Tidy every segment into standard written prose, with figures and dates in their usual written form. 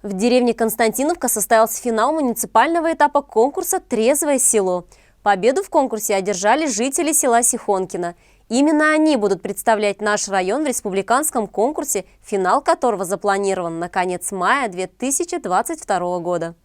В деревне Константиновка состоялся финал муниципального этапа конкурса «Трезвое село». Победу в конкурсе одержали жители села Сихонкино. Именно они будут представлять наш район в республиканском конкурсе, финал которого запланирован на конец мая 2022 года.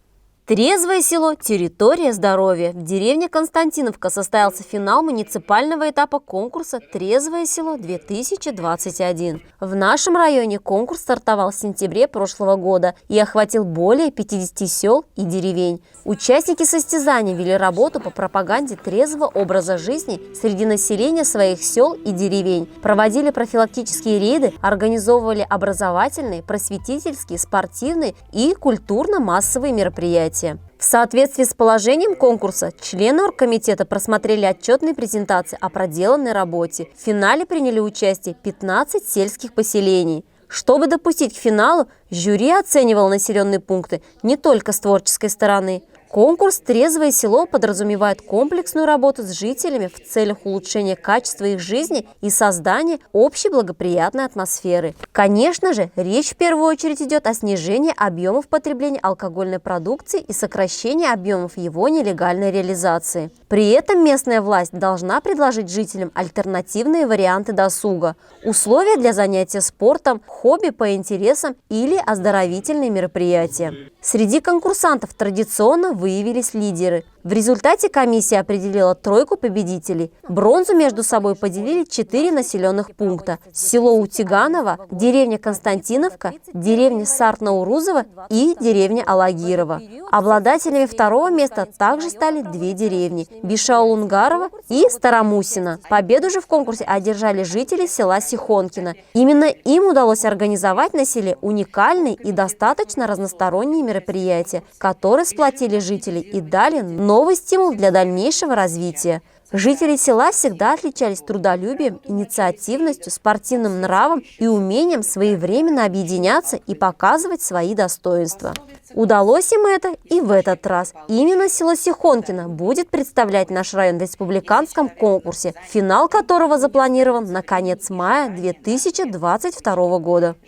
Трезвое село – территория здоровья. В деревне Константиновка состоялся финал муниципального этапа конкурса «Трезвое село-2021». В нашем районе конкурс стартовал в сентябре прошлого года и охватил более 50 сел и деревень. Участники состязаний вели работу по пропаганде трезвого образа жизни среди населения своих сел и деревень, проводили профилактические рейды, организовывали образовательные, просветительские, спортивные и культурно-массовые мероприятия. В соответствии с положением конкурса, члены оргкомитета просмотрели отчетные презентации о проделанной работе. В финале приняли участие 15 сельских поселений. Чтобы допустить к финалу, жюри оценивало населенные пункты не только с творческой стороны. Конкурс «Трезвое село» подразумевает комплексную работу с жителями в целях улучшения качества их жизни и создания общей благоприятной атмосферы. Конечно же, речь в первую очередь идет о снижении объемов потребления алкогольной продукции и сокращении объемов его нелегальной реализации. При этом местная власть должна предложить жителям альтернативные варианты досуга, условия для занятия спортом, хобби по интересам или оздоровительные мероприятия. Среди конкурсантов традиционно выявились лидеры. В результате комиссия определила тройку победителей. Бронзу между собой поделили 4 населенных пункта: село Утиганово, деревня Константиновка, деревня Сартноурузово и деревня Алагирова. Обладателями второго места также стали 2 деревни – Бишаулунгарова и Старомусино. Победу же в конкурсе одержали жители села Сихонкино. Именно им удалось организовать на селе уникальные и достаточно разносторонние мероприятия, которые сплотили жителей и дали новый стимул для дальнейшего развития. Жители села всегда отличались трудолюбием, инициативностью, спортивным нравом и умением своевременно объединяться и показывать свои достоинства. Удалось им это и в этот раз. Именно село Сихонкино будет представлять наш район в республиканском конкурсе, финал которого запланирован на конец мая 2022 года.